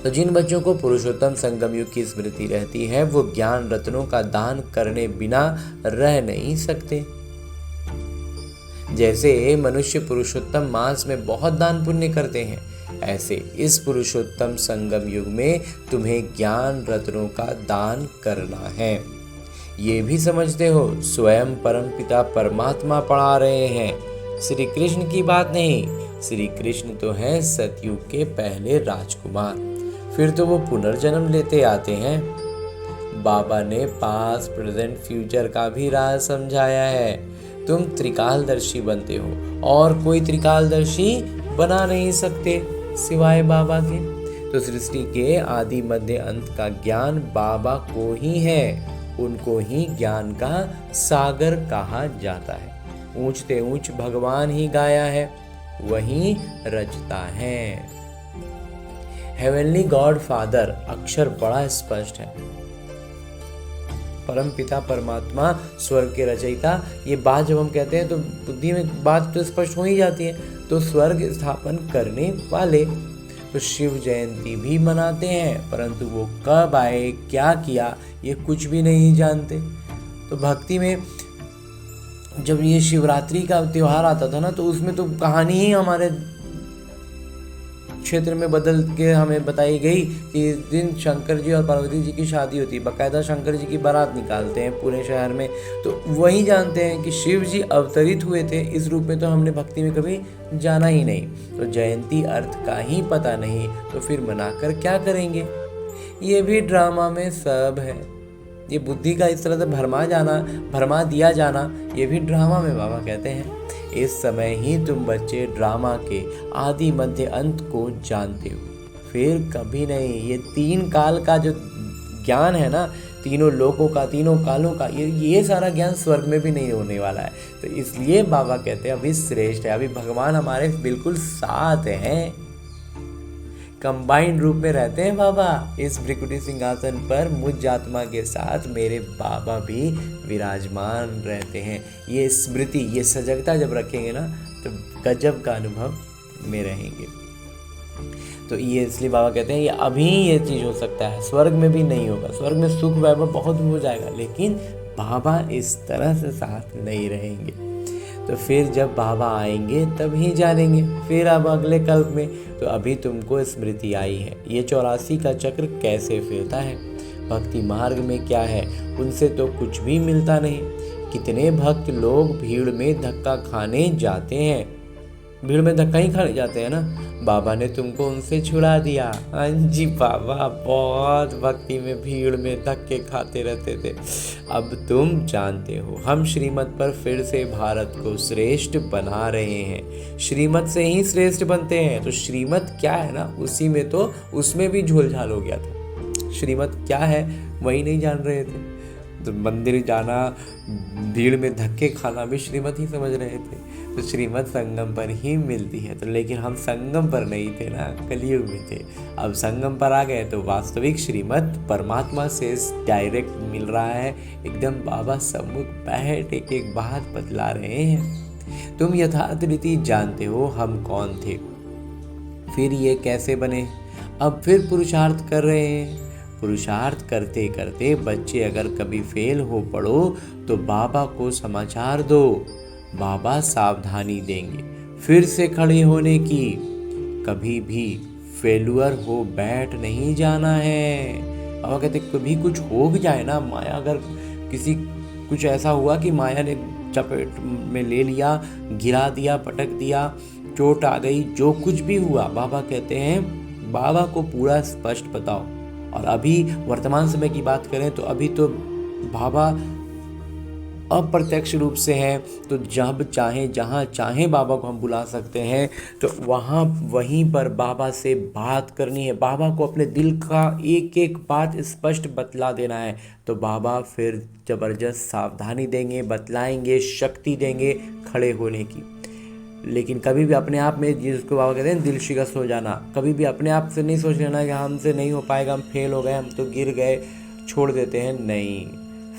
तो जिन बच्चों को पुरुषोत्तम संगम युग की स्मृति रहती है वो ज्ञान रत्नों का दान करने बिना रह नहीं सकते। जैसे मनुष्य पुरुषोत्तम मास में बहुत दान पुण्य करते हैं, ऐसे इस पुरुषोत्तम संगम युग में तुम्हें ज्ञान रत्नों का दान करना है। ये भी समझते हो स्वयं परमपिता परमात्मा पढ़ा रहे हैं, श्री कृष्ण की बात नहीं। श्री कृष्ण तो हैं सतयुग के पहले राजकुमार, फिर तो वो पुनर्जन्म लेते आते हैं। बाबा ने पास्ट प्रेजेंट फ्यूचर का भी राज समझाया है। तुम त्रिकालदर्शी बनते हो और कोई त्रिकालदर्शी बना नहीं सकते सिवाय बाबा के। तो सृष्टि के आदि मध्य अंत का ज्ञान बाबा को ही है, उनको ही ज्ञान का सागर कहा जाता है। ऊंचते ऊंच भगवान ही गाया है, वही रचता है। हेवनली गॉड फादर अक्षर बड़ा स्पष्ट है। परम पिता परमात्मा स्वर्ग के रचयिता, ये बात जब हम कहते हैं तो बुद्धि में बात तो स्पष्ट हो ही जाती है। तो स्वर्ग स्थापन करने वाले, तो शिव जयंती भी मनाते हैं, परंतु वो कब आए क्या किया ये कुछ भी नहीं जानते। तो भक्ति में जब ये शिवरात्रि का त्योहार आता था ना, तो उसमें तो कहानी ही हमारे क्षेत्र में बदल के हमें बताई गई कि इस दिन शंकर जी और पार्वती जी की शादी होती है। बाकायदा शंकर जी की बारात निकालते हैं पूरे शहर में, तो वही जानते हैं कि शिव जी अवतरित हुए थे। इस रूप में तो हमने भक्ति में कभी जाना ही नहीं। तो जयंती अर्थ का ही पता नहीं, तो फिर मनाकर क्या करेंगे। ये भी ड्रामा में सब है। ये बुद्धि का इस तरह से भरमा दिया जाना, ये भी ड्रामा में बाबा कहते हैं। इस समय ही तुम बच्चे ड्रामा के आदि मध्य अंत को जानते हो, फिर कभी नहीं। ये 3 काल का जो ज्ञान है ना, तीनों लोकों का, तीनों कालों का, ये सारा ज्ञान स्वर्ग में भी नहीं होने वाला है। तो इसलिए बाबा कहते हैं अभी श्रेष्ठ है, अभी भगवान हमारे बिल्कुल साथ हैं, कंबाइंड रूप में रहते हैं बाबा। इस भृकुटी सिंहासन पर मुझ आत्मा के साथ मेरे बाबा भी विराजमान रहते हैं। ये स्मृति, ये सजगता जब रखेंगे ना, तो गजब का अनुभव में रहेंगे। तो ये इसलिए बाबा कहते हैं ये अभी ये चीज़ हो सकता है, स्वर्ग में भी नहीं होगा। स्वर्ग में सुख वैभव बहुत हो जाएगा, लेकिन बाबा इस तरह से साथ नहीं रहेंगे। तो फिर जब बाबा आएंगे तब ही जानेंगे, फिर अब अगले कल्प में। तो अभी तुमको स्मृति आई है, ये 84 का चक्र कैसे फिरता है, भक्ति मार्ग में क्या है, उनसे तो कुछ भी मिलता नहीं। कितने भक्त लोग भीड़ में धक्का खाने जाते हैं, भीड़ में धक्का ही खाने जाते हैं ना। बाबा ने तुमको उनसे छुड़ा दिया। हाँ जी बाबा, बहुत भक्ति में भीड़ में धक्के खाते रहते थे। अब तुम जानते हो हम श्रीमत पर फिर से भारत को श्रेष्ठ बना रहे हैं। श्रीमत से ही श्रेष्ठ बनते हैं। तो श्रीमत क्या है ना, उसी में तो उसमें भी झोलझाल हो गया था। श्रीमत क्या है वही नहीं जान रहे थे। तो मंदिर जाना, भीड़ में धक्के खाना भी श्रीमत ही समझ रहे थे। तो श्रीमत संगम पर ही मिलती है। तो लेकिन हम संगम पर नहीं थे ना, कलयुग में थे। अब संगम पर आ गए तो वास्तविक श्रीमत परमात्मा से डायरेक्ट मिल रहा है। एकदम बाबा सम्मुख बैठ एक एक बात बतला रहे हैं। तुम यथार्थ रीति जानते हो हम कौन थे, फिर ये कैसे बने, अब फिर पुरुषार्थ कर रहे हैं। पुरुषार्थ करते करते बच्चे अगर कभी फेल हो पड़ो तो बाबा को समाचार दो, बाबा सावधानी देंगे फिर से खड़े होने की। कभी भी फेलुअर हो बैठ नहीं जाना है। बाबा कहते कभी कुछ हो भी जाए ना, माया अगर किसी कुछ ऐसा हुआ कि माया ने चपेट में ले लिया, गिरा दिया, पटक दिया, चोट आ गई, जो कुछ भी हुआ, बाबा कहते हैं बाबा को पूरा स्पष्ट बताओ। और अभी वर्तमान समय की बात करें तो अभी तो बाबा अप्रत्यक्ष रूप से हैं। तो जब चाहे जहाँ चाहे बाबा को हम बुला सकते हैं। तो वहाँ वहीं पर बाबा से बात करनी है, बाबा को अपने दिल का एक एक बात स्पष्ट बतला देना है। तो बाबा फिर ज़बरदस्त सावधानी देंगे, बतलाएंगे, शक्ति देंगे खड़े होने की। लेकिन कभी भी अपने आप में, जिसको बाबा कहते हैं दिल शिकस्त हो जाना, कभी भी अपने आप से नहीं सोच लेना कि हमसे नहीं हो पाएगा, हम फेल हो गए, हम तो गिर गए, छोड़ देते हैं। नहीं,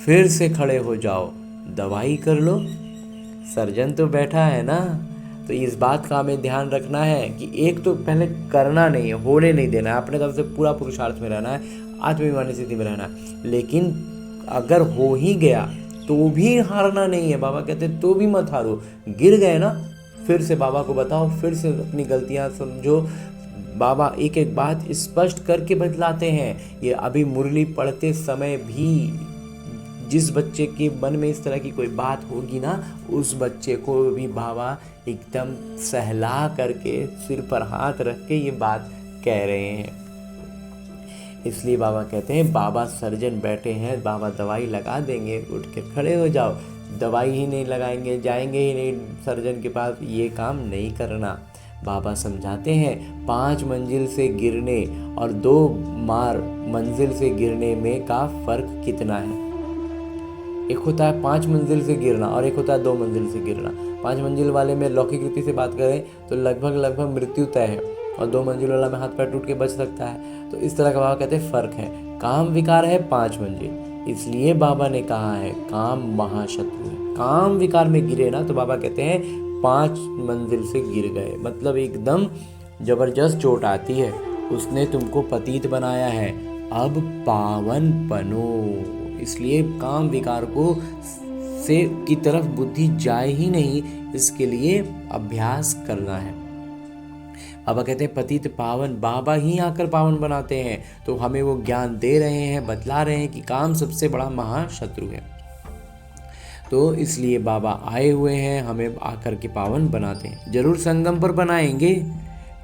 फिर से खड़े हो जाओ, दवाई कर लो, सर्जन तो बैठा है ना। तो इस बात का हमें ध्यान रखना है कि एक तो पहले करना नहीं है, होने नहीं देना है, अपने तरफ से पूरा पुरुषार्थ में रहना है, आत्माभिमानी स्थिति में रहना है। लेकिन अगर हो ही गया तो भी हारना नहीं है। बाबा कहते तो भी मत हारो, गिर गए ना, फिर से बाबा को बताओ, फिर से अपनी गलतियां समझो। बाबा एक एक बात स्पष्ट करके बतलाते हैं। ये अभी मुरली पढ़ते समय भी जिस बच्चे के मन में इस तरह की कोई बात होगी ना, उस बच्चे को भी बाबा एकदम सहला करके सिर पर हाथ रख के ये बात कह रहे हैं। इसलिए बाबा कहते हैं बाबा सर्जन बैठे हैं, बाबा दवाई लगा देंगे, उठ के खड़े हो जाओ। दवाई ही नहीं लगाएंगे, जाएंगे ही नहीं सर्जन के पास, ये काम नहीं करना। बाबा समझाते हैं 5 मंजिल से गिरने और 2 मार मंजिल से गिरने में का फर्क कितना है। एक होता है 5 मंजिल से गिरना और एक होता है 2 मंजिल से गिरना। 5 मंजिल वाले में लौकिक रीति से बात करें तो लगभग मृत्यु तय है, और 2 मंजिल वाला में हाथ पैर टूट के बच सकता है। तो इस तरह का बाबा कहते हैं फर्क है। काम विकार है 5 मंजिल, इसलिए बाबा ने कहा है काम महाशत्रु है। काम विकार में गिरे ना तो बाबा कहते हैं 5 मंजिल से गिर गए, मतलब एकदम जबरदस्त चोट आती है। उसने तुमको पतित बनाया है, अब पावन बनो। इसलिए काम विकार को से की तरफ बुद्धि जाए ही नहीं, इसके लिए अभ्यास करना है। बाबा कहते हैं पतित पावन, बाबा ही आकर पावन बनाते हैं। तो हमें वो ज्ञान दे रहे हैं, बतला रहे हैं कि काम सबसे बड़ा महाशत्रु है। तो इसलिए बाबा आए हुए हैं, हमें आकर के पावन बनाते हैं। जरूर संगम पर बनाएंगे,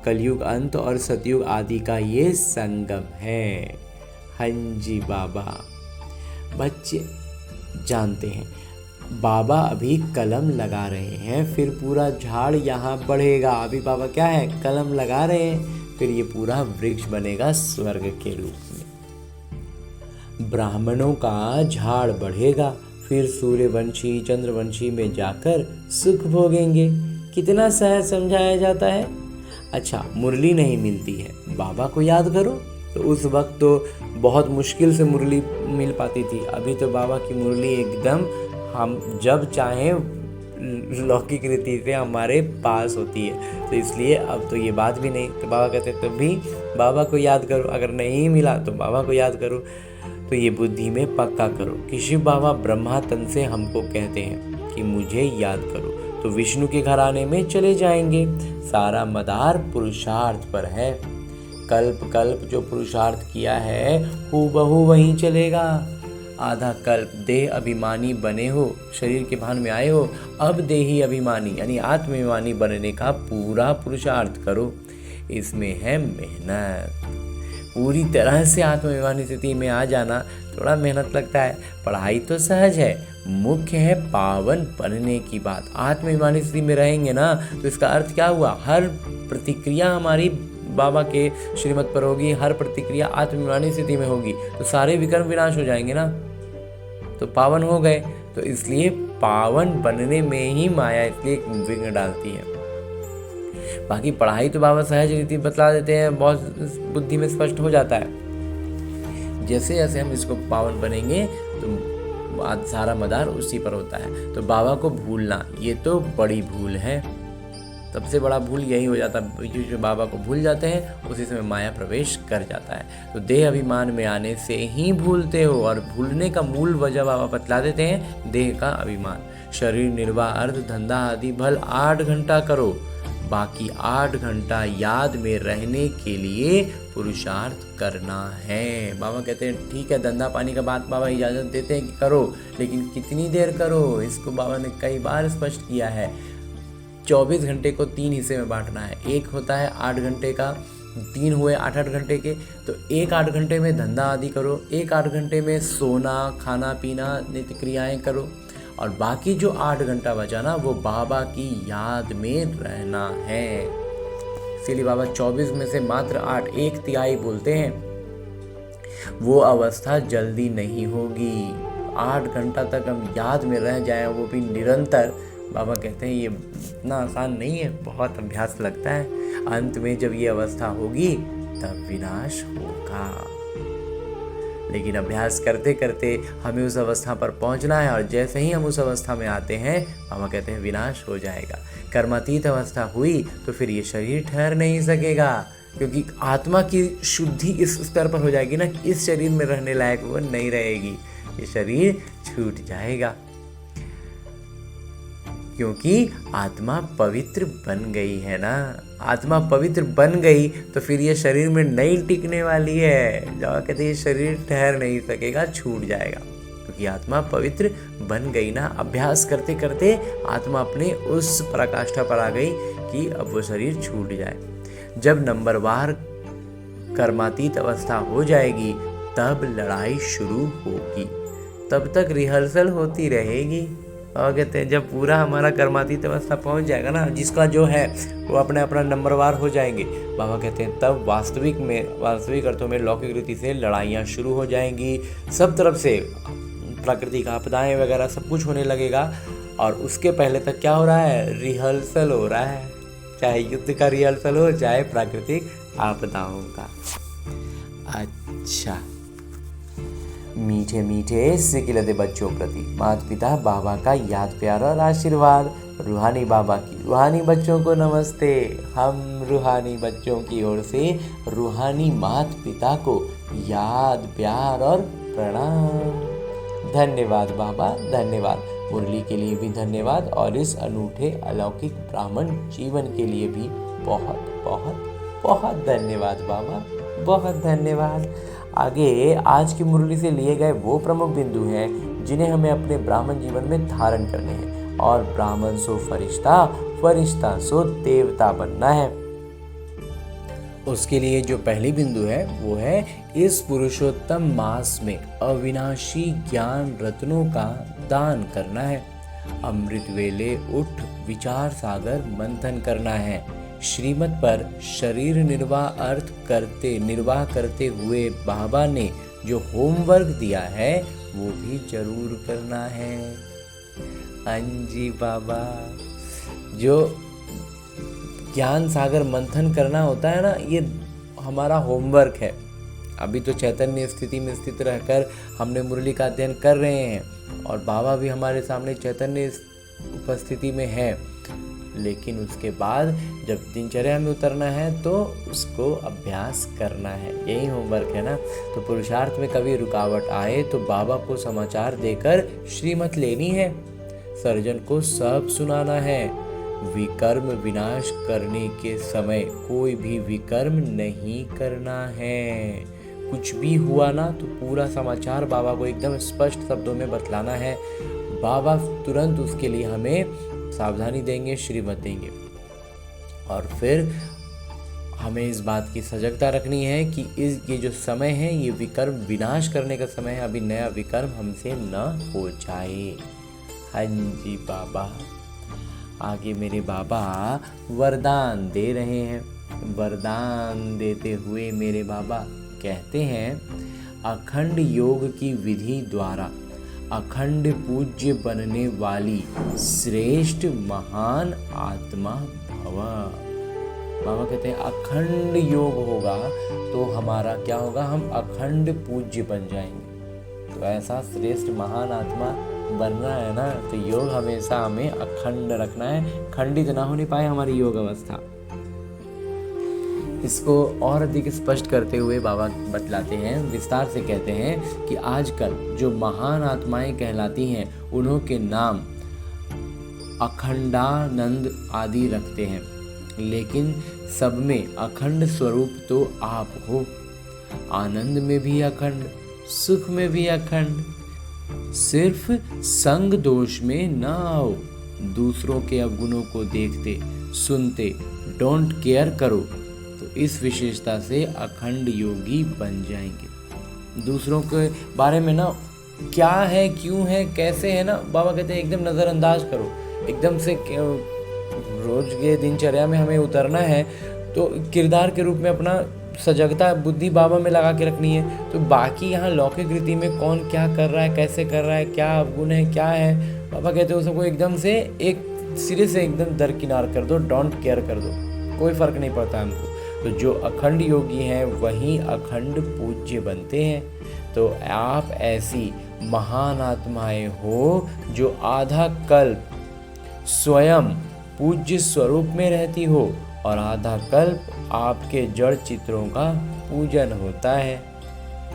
कलयुग अंत और सतयुग आदि का ये संगम है। हाँ जी बाबा। बच्चे जानते हैं बाबा अभी कलम लगा रहे हैं, फिर पूरा झाड़ यहाँ बढ़ेगा। अभी बाबा क्या है, कलम लगा रहे हैं, फिर ये पूरा वृक्ष बनेगा स्वर्ग के रूप में। ब्राह्मणों का झाड़ बढ़ेगा, फिर सूर्यवंशी चंद्रवंशी में जाकर सुख भोगेंगे। कितना सहज समझाया जाता है। अच्छा, मुरली नहीं मिलती है, बाबा को याद करो। तो उस वक्त तो बहुत मुश्किल से मुरली मिल पाती थी, अभी तो बाबा की मुरली एकदम हम जब चाहें लौकिक रीति से हमारे पास होती है। तो इसलिए अब तो ये बात भी नहीं। तो बाबा कहते तब भी बाबा को याद करो, अगर नहीं मिला तो बाबा को याद करो। तो ये बुद्धि में पक्का करो कि शिव बाबा ब्रह्मा तन से हमको कहते हैं कि मुझे याद करो, तो विष्णु के घराने में चले जाएंगे। सारा मदार पुरुषार्थ पर है। कल्प कल्प जो पुरुषार्थ किया है हूबहू वहीं चलेगा। आधा कल्प देह अभिमानी बने हो, शरीर के भान में आए हो, अब देही अभिमानी यानी आत्माभिमानी बनने का पूरा पुरुषार्थ करो। इसमें है मेहनत। पूरी तरह से आत्माभिमानी स्थिति में आ जाना थोड़ा मेहनत लगता है। पढ़ाई तो सहज है, मुख्य है पावन बनने की बात। आत्माभिमानी स्थिति में रहेंगे ना तो इसका अर्थ क्या हुआ, हर प्रतिक्रिया हमारी बाबा के श्रीमत पर होगी, हर प्रतिक्रिया आत्माभिमानी स्थिति में होगी, तो सारे विकर्म विनाश हो जाएंगे ना, तो पावन हो गए। तो इसलिए पावन बनने में ही माया इसलिए विघ्न डालती है। बाकी पढ़ाई तो बाबा सहज रीति बतला देते हैं, बहुत बुद्धि में स्पष्ट हो जाता है। जैसे जैसे हम इसको पावन बनेंगे तो सारा मदार उसी पर होता है। तो बाबा को भूलना ये तो बड़ी भूल है। सबसे बड़ा भूल यही हो जाता है, जो बाबा को भूल जाते हैं उसी समय माया प्रवेश कर जाता है। तो देह अभिमान में आने से ही भूलते हो, और भूलने का मूल वजह बाबा बतला देते हैं, देह का अभिमान। शरीर निर्वाह अर्थ धंधा आदि भल 8 घंटा करो, बाकी 8 घंटा याद में रहने के लिए पुरुषार्थ करना है। बाबा कहते हैं ठीक है, धंधा पानी का बात बाबा इजाज़त देते हैं कि करो, लेकिन कितनी देर करो, इसको बाबा ने कई बार स्पष्ट किया है। 24 घंटे को 3 हिस्से में बांटना है। एक होता है 8 घंटे का, 3 हुए 8-8 घंटे के, तो एक 8 घंटे में धंधा आदि करो, एक 8 घंटे में सोना खाना पीना नित्य क्रियाएँ करो, और बाकी जो 8 घंटा बचा ना वो बाबा की याद में रहना है। इसीलिए बाबा 24 में से मात्र 8 1/3 बोलते हैं। वो अवस्था जल्दी नहीं होगी। 8 घंटा तक हम याद में रह जाएं, वो भी निरंतर। बाबा कहते हैं ये इतना आसान नहीं है, बहुत अभ्यास लगता है। अंत में जब ये अवस्था होगी तब विनाश होगा, लेकिन अभ्यास करते करते हमें उस अवस्था पर पहुंचना है। और जैसे ही हम उस अवस्था में आते हैं बाबा कहते हैं विनाश हो जाएगा। कर्मातीत अवस्था हुई तो फिर ये शरीर ठहर नहीं सकेगा, क्योंकि आत्मा की शुद्धि इस स्तर पर हो जाएगी ना कि इस शरीर में रहने लायक वो नहीं रहेगी, ये शरीर छूट जाएगा। क्योंकि आत्मा पवित्र बन गई है ना। आत्मा पवित्र बन गई तो फिर ये शरीर में नहीं टिकने वाली है। जो कहते ये शरीर ठहर नहीं सकेगा, छूट जाएगा, क्योंकि आत्मा पवित्र बन गई ना। अभ्यास करते करते आत्मा अपने उस पराकाष्ठा पर आ गई कि अब वो शरीर छूट जाए। जब नंबरवार कर्मातीत अवस्था हो जाएगी तब लड़ाई शुरू होगी। तब तक रिहर्सल होती रहेगी। और कहते हैं जब पूरा हमारा कर्मातीत अवस्था पहुंच जाएगा ना, जिसका जो है वो अपने अपना नंबरवार हो जाएंगे, बाबा कहते हैं तब वास्तविक अर्थों में लौकिक रीति से लड़ाइयाँ शुरू हो जाएंगी। सब तरफ से प्राकृतिक आपदाएं वगैरह सब कुछ होने लगेगा। और उसके पहले तक क्या हो रहा है? रिहर्सल हो रहा है। चाहे युद्ध का रिहर्सल हो, चाहे प्राकृतिक आपदाओं का। अच्छा, मीठे मीठे सिकिलते बच्चों प्रति माता पिता बाबा का याद प्यार और आशीर्वाद। रूहानी बाबा की रूहानी बच्चों को नमस्ते। हम रूहानी बच्चों की ओर से रूहानी माता पिता को याद प्यार और प्रणाम। धन्यवाद बाबा, धन्यवाद। मुरली के लिए भी धन्यवाद और इस अनूठे अलौकिक ब्राह्मण जीवन के लिए भी बहुत बहुत बहुत धन्यवाद बाबा, बहुत धन्यवाद। आगे आज की मुरली से लिए गए वो प्रमुख बिंदु हैं जिन्हें हमें अपने ब्राह्मण जीवन में धारण करने हैं। और ब्राह्मण सो फरिश्ता, फरिश्ता सो देवता बनना है। उसके लिए जो पहली बिंदु है वो है इस पुरुषोत्तम मास में अविनाशी ज्ञान रत्नों का दान करना है। अमृत वेले उठ विचार सागर मंथन करना है। श्रीमत पर शरीर निर्वाह करते हुए बाबा ने जो होमवर्क दिया है वो भी जरूर करना है। हाँ जी बाबा, जो ज्ञान सागर मंथन करना होता है ना, ये हमारा होमवर्क है। अभी तो चैतन्य स्थिति में स्थित रहकर हमने मुरली का अध्ययन कर रहे हैं और बाबा भी हमारे सामने चैतन्य उपस्थिति में है, लेकिन उसके बाद जब दिनचर्या में उतरना है तो उसको अभ्यास करना है। यही होमवर्क है ना। तो पुरुषार्थ में कभी रुकावट आए तो बाबा को समाचार देकर श्रीमत लेनी है। सर्जन को सब सुनाना है। विकर्म विनाश करने के समय कोई भी विकर्म नहीं करना है। कुछ भी हुआ ना तो पूरा समाचार बाबा को एकदम स्पष्ट शब्दों में बतलाना है। बाबा तुरंत उसके लिए हमें सावधानी देंगे, श्रीमत देंगे। और फिर हमें इस बात की सजगता रखनी है कि ये जो समय है ये विकर्म विनाश करने का समय है। अभी नया विकर्म हमसे न हो जाए। हाँ जी बाबा। आगे मेरे बाबा वरदान दे रहे हैं। वरदान देते हुए मेरे बाबा कहते हैं, अखंड योग की विधि द्वारा अखंड पूज्य बनने वाली श्रेष्ठ महान आत्मा भव। बाबा कहते हैं अखंड योग होगा तो हमारा क्या होगा? हम अखंड पूज्य बन जाएंगे। तो ऐसा श्रेष्ठ महान आत्मा बनना है ना, तो योग हमेशा हमें अखंड रखना है, खंडित ना होने पाए हमारी योग अवस्था। इसको और अधिक स्पष्ट करते हुए बाबा बतलाते हैं, विस्तार से कहते हैं कि आजकल जो महान आत्माएं कहलाती हैं उन्हों के नाम अखंडानंद आदि रखते हैं, लेकिन सब में अखंड स्वरूप तो आप हो। आनंद में भी अखंड, सुख में भी अखंड। सिर्फ संग दोष में न आओ। दूसरों के अवगुणों को देखते सुनते डोंट केयर करो तो इस विशेषता से अखंड योगी बन जाएंगे। दूसरों के बारे में ना क्या है, क्यों है, कैसे है ना, बाबा कहते हैं एकदम नज़रअंदाज करो। एकदम से रोज के दिनचर्या में हमें उतरना है तो किरदार के रूप में अपना सजगता बुद्धि बाबा में लगा के रखनी है। तो बाकी यहाँ लौकिक रीति में कौन क्या कर रहा है, कैसे कर रहा है, क्या अवगुण है, क्या है, बाबा कहते हैं वो सबको एकदम से एक सिरे से एकदम दरकिनार कर दो, डोंट केयर कर दो, कोई फर्क नहीं पड़ता हमको। तो जो अखंड योगी हैं वही अखंड पूज्य बनते हैं। तो आप ऐसी महान आत्माएं हो जो आधा कल्प स्वयं पूज्य स्वरूप में रहती हो और आधा कल्प आपके जड़ चित्रों का पूजन होता है।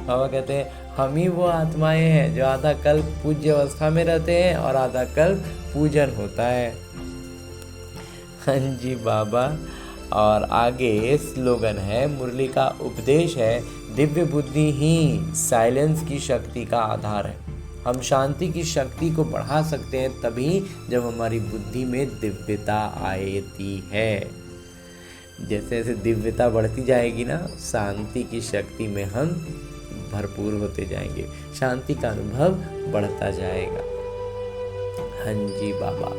बाबा कहते हैं हम ही वो आत्माएं हैं जो आधा कल्प पूज्य अवस्था में रहते हैं और आधा कल्प पूजन होता है। हाँ जी बाबा। और आगे स्लोगन है, मुरली का उपदेश है, दिव्य बुद्धि ही साइलेंस की शक्ति का आधार है। हम शांति की शक्ति को बढ़ा सकते हैं तभी जब हमारी बुद्धि में दिव्यता आती है। जैसे जैसे दिव्यता बढ़ती जाएगी ना, शांति की शक्ति में हम भरपूर होते जाएंगे, शांति का अनुभव बढ़ता जाएगा। हाँ जी बाबा।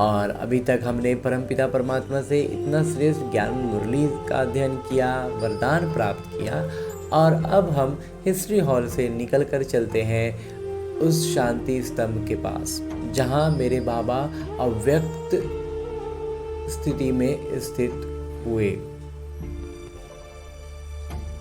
और अभी तक हमने परमपिता परमात्मा से इतना श्रेष्ठ ज्ञान मुरली का अध्ययन किया, वरदान प्राप्त किया, और अब हम हिस्ट्री हॉल से निकल कर चलते हैं उस शांति स्तंभ के पास जहाँ मेरे बाबा अव्यक्त स्थिति में स्थित हुए।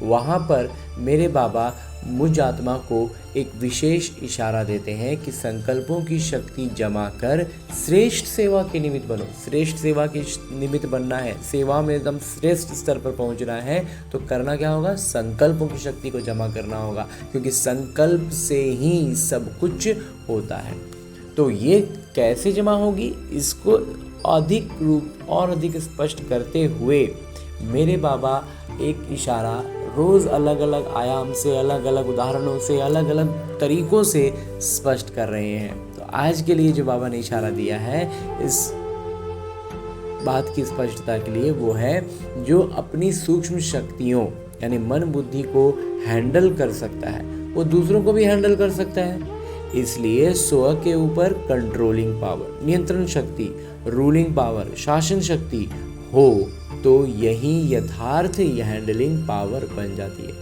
वहाँ पर मेरे बाबा मुझ आत्मा को एक विशेष इशारा देते हैं कि संकल्पों की शक्ति जमा कर श्रेष्ठ सेवा के निमित्त बनो। श्रेष्ठ सेवा के निमित्त बनना है, सेवा में एकदम श्रेष्ठ स्तर पर पहुंचना है तो करना क्या होगा? संकल्पों की शक्ति को जमा करना होगा, क्योंकि संकल्प से ही सब कुछ होता है। तो ये कैसे जमा होगी, इसको अधिक रूप और अधिक स्पष्ट करते हुए मेरे बाबा एक इशारा रोज़ अलग अलग आयाम से, अलग अलग उदाहरणों से, अलग अलग तरीक़ों से स्पष्ट कर रहे हैं। तो आज के लिए जो बाबा ने इशारा दिया है इस बात की स्पष्टता के लिए, वो है जो अपनी सूक्ष्म शक्तियों यानी मन बुद्धि को हैंडल कर सकता है वो दूसरों को भी हैंडल कर सकता है। इसलिए स्व के ऊपर कंट्रोलिंग पावर, नियंत्रण शक्ति, रूलिंग पावर, शासन शक्ति हो तो यही यथार्थ हैंडलिंग पावर बन जाती है।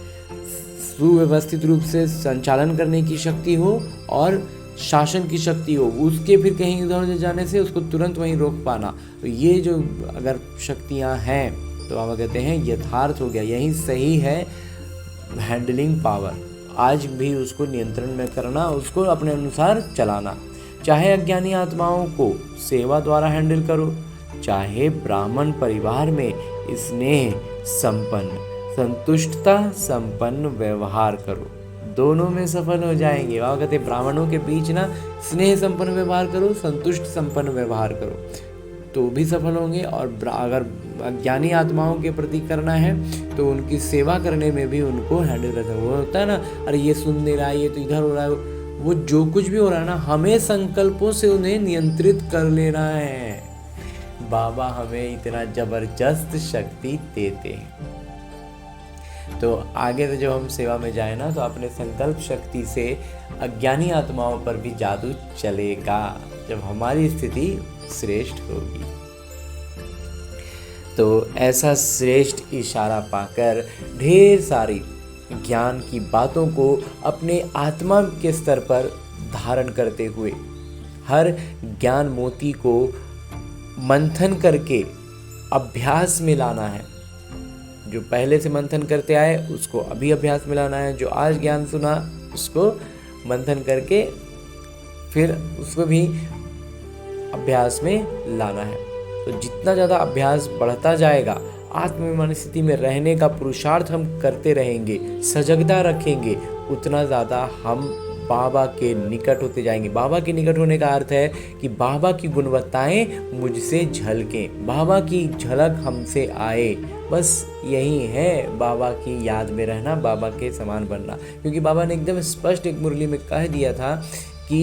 सुव्यवस्थित रूप से संचालन करने की शक्ति हो और शासन की शक्ति हो, उसके फिर कहीं इधर उधर जाने से उसको तुरंत वहीं रोक पाना। तो ये जो अगर शक्तियाँ हैं तो बाबा कहते हैं यथार्थ हो गया, यही सही है हैंडलिंग पावर। आज भी उसको नियंत्रण में करना, उसको अपने अनुसार चलाना। चाहे अज्ञानी आत्माओं को सेवा द्वारा हैंडल करो, चाहे ब्राह्मण परिवार में स्नेह संपन्न, संतुष्टता संपन्न व्यवहार करो, दोनों में सफल हो जाएंगे। बाबा कहते ब्राह्मणों के बीच ना स्नेह संपन्न व्यवहार करो, संतुष्ट संपन्न व्यवहार करो तो भी सफल होंगे, और अगर अज्ञानी आत्माओं के प्रति करना है तो उनकी सेवा करने में भी उनको हैंडल करना। वो होता है ना, अरे ये सुन नहीं रहा है, ये तो इधर हो रहा है, वो जो कुछ भी हो रहा है ना, हमें संकल्पों से उन्हें नियंत्रित कर लेना है। बाबा हमें इतना जबरदस्त शक्ति देते हैं। तो आगे से जब हम सेवा में जाए ना तो अपने संकल्प शक्ति से अज्ञानी आत्माओं पर भी जादू चलेगा जब हमारी स्थिति श्रेष्ठ होगी। तो ऐसा श्रेष्ठ इशारा पाकर ढेर सारी ज्ञान की बातों को अपने आत्मा के स्तर पर धारण करते हुए हर ज्ञान मोती को मंथन करके अभ्यास में लाना है। जो पहले से मंथन करते आए उसको अभी अभ्यास में लाना है, जो आज ज्ञान सुना उसको मंथन करके फिर उसको भी अभ्यास में लाना है। तो जितना ज़्यादा अभ्यास बढ़ता जाएगा, आत्मविमान स्थिति में रहने का पुरुषार्थ हम करते रहेंगे, सजगता रखेंगे, उतना ज़्यादा हम बाबा के निकट होते जाएंगे। बाबा के निकट होने का अर्थ है कि बाबा की गुणवत्ताएं मुझसे झलकें, बाबा की झलक हमसे आए। बस यही है बाबा की याद में रहना, बाबा के समान बनना। क्योंकि बाबा ने एकदम स्पष्ट एक मुरली में कह दिया था कि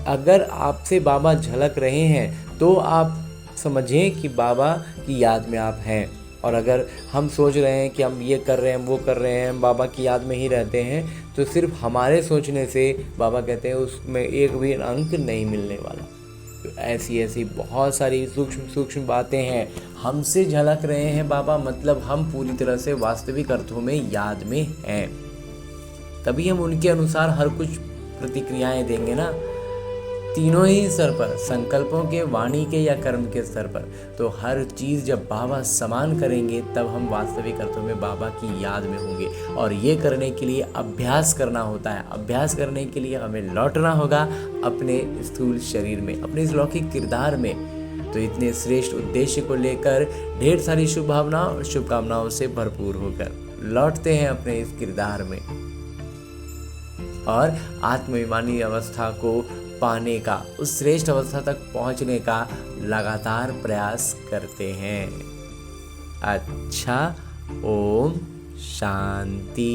अगर आपसे बाबा झलक रहे हैं तो आप समझें कि बाबा की याद में आप हैं। और अगर हम सोच रहे हैं कि हम ये कर रहे हैं, वो कर रहे हैं, हम बाबा की याद में ही रहते हैं, तो सिर्फ हमारे सोचने से बाबा कहते हैं उसमें एक भी अंक नहीं मिलने वाला। तो ऐसी ऐसी बहुत सारी सूक्ष्म सूक्ष्म बातें हैं। हमसे झलक रहे हैं बाबा, मतलब हम पूरी तरह से वास्तविक अर्थों में याद में हैं, तभी हम उनके अनुसार हर कुछ प्रतिक्रियाएं देंगे ना, तीनों ही स्तर पर, संकल्पों के, वाणी के या कर्म के स्तर पर। तो हर चीज़ जब बाबा समान करेंगे तब हम वास्तविक अर्थों में बाबा की याद में होंगे। और ये करने के लिए अभ्यास करना होता है। अभ्यास करने के लिए हमें लौटना होगा अपने स्थूल शरीर में, अपने इस लौकिक किरदार में। तो इतने श्रेष्ठ उद्देश्य को लेकर ढेर सारी शुभकामनाओं और शुभकामनाओं से भरपूर होकर लौटते हैं अपने इस किरदार में और आत्माभिमानी अवस्था को पाने का, उस श्रेष्ठ अवस्था तक पहुंचने का लगातार प्रयास करते हैं। अच्छा, ओम शांति।